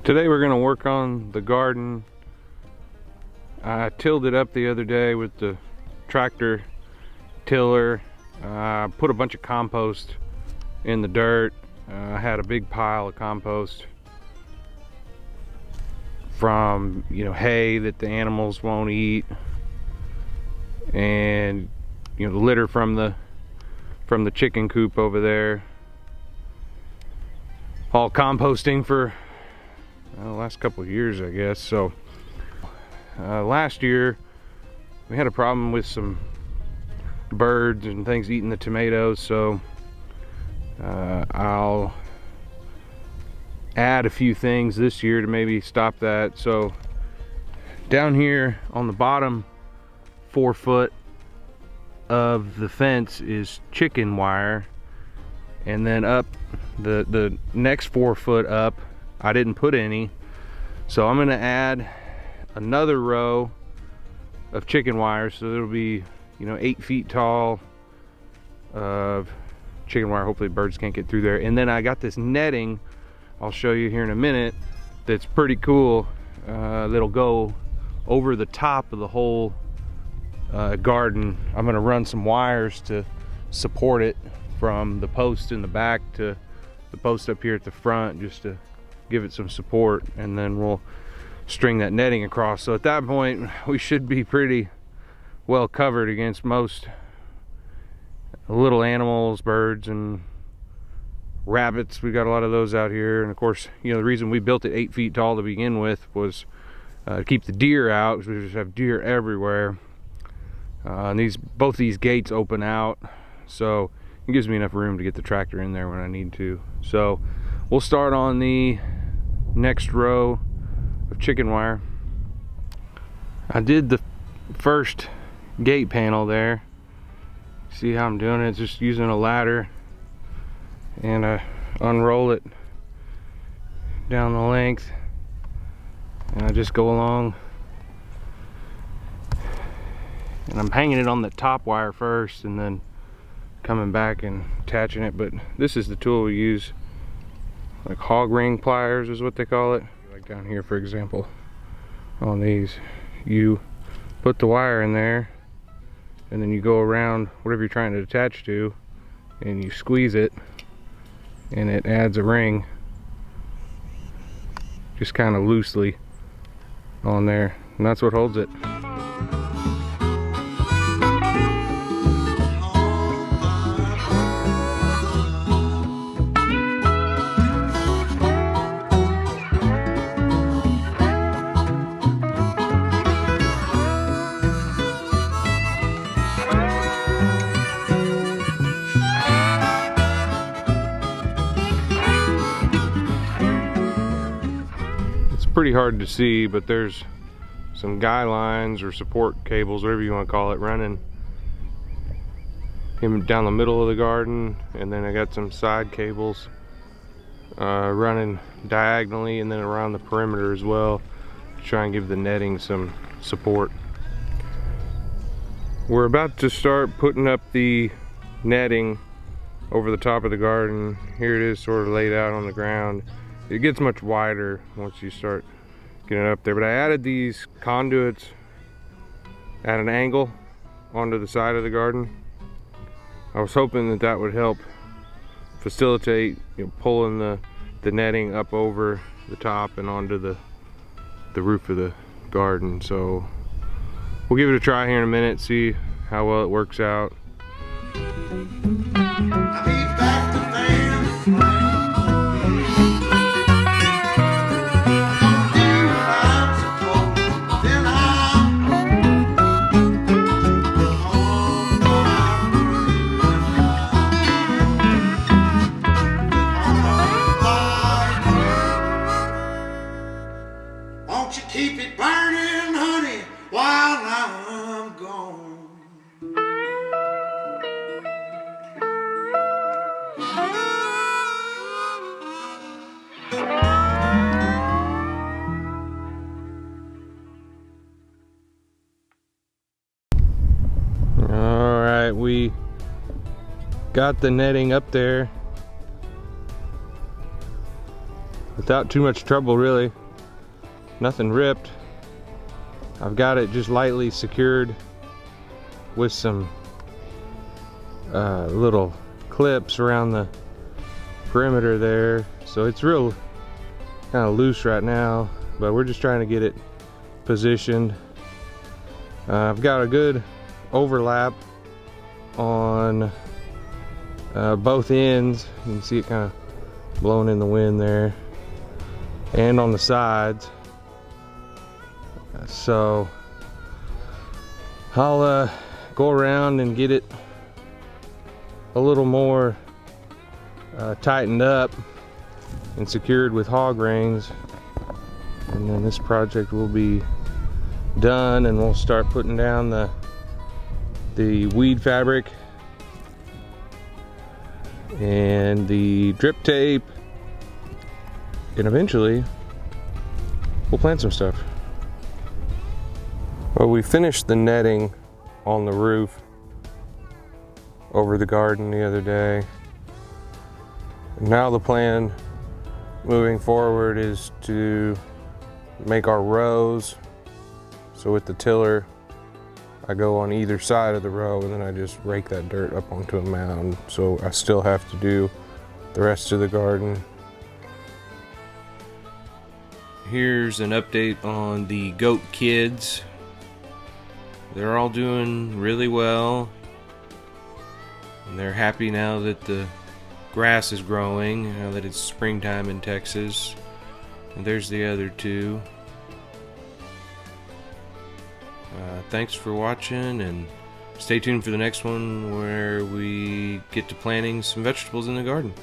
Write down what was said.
Today we're going to work on the garden. I tilled it up the other day with the tractor tiller. Put a bunch of compost in the dirt. I had a big pile of compost from hay that the animals won't eat, and the litter from the chicken coop over there. All composting for the last couple of years, I guess. So last year we had a problem with some birds and things eating the tomatoes, so I'll add a few things this year to maybe stop that. So down here on the bottom 4 foot of the fence is chicken wire, and then up the next 4 foot up I didn't put any, so I'm gonna add another row of chicken wire, so it'll be 8 feet tall of chicken wire. Hopefully birds can't get through there. And then I got this netting I'll show you here in a minute that's pretty cool, that'll go over the top of the whole garden. I'm gonna run some wires to support it from the post in the back to the post up here at the front, just to give it some support, and then we'll string that netting across. So at that point we should be pretty well covered against most little animals, birds and rabbits. We got a lot of those out here, and of course the reason we built it 8 feet tall to begin with was to keep the deer out, because we just have deer everywhere. And both these gates open out, so it gives me enough room to get the tractor in there when I need to. So we'll start on the next row of chicken wire. I did the first gate panel there. See how I'm doing it? Just using a ladder, and I unroll it down the length, and I just go along, and I'm hanging it on the top wire first and then coming back and attaching it. But this is the tool we use, like hog ring pliers is what they call it. Like down here, for example, on these, you put the wire in there and then you go around whatever you're trying to attach to, and you squeeze it, and it adds a ring just kind of loosely on there, and that's what holds it. Pretty hard to see, but there's some guy lines or support cables, whatever you want to call it, running down the middle of the garden, and then I got some side cables running diagonally and then around the perimeter as well, to try and give the netting some support. We're about to start putting up the netting over the top of the garden. Here it is, sort of laid out on the ground. It gets much wider once you start getting it up there, but I added these conduits at an angle onto the side of the garden. I was hoping that that would help facilitate pulling the netting up over the top and onto the roof of the garden. So we'll give it a try here in a minute, see how well it works out. Keep it burning, honey, while I'm gone. All right, we got the netting up there. without too much trouble really. Nothing ripped. I've got it just lightly secured with some little clips around the perimeter there, so it's real kind of loose right now, but we're just trying to get it positioned. I've got a good overlap on both ends. You can see it kind of blowing in the wind there, and on the sides. So I'll go around and get it a little more tightened up and secured with hog reins, and then this project will be done, and we'll start putting down the weed fabric and the drip tape, and eventually we'll plant some stuff. Well, we finished the netting on the roof over the garden the other day. Now the plan moving forward is to make our rows. So with the tiller, I go on either side of the row, and then I just rake that dirt up onto a mound. So I still have to do the rest of the garden. Here's an update on the goat kids. They're all doing really well, and they're happy now that the grass is growing, now that it's springtime in Texas. And there's the other two. Thanks for watching, and stay tuned for the next one where we get to planting some vegetables in the garden.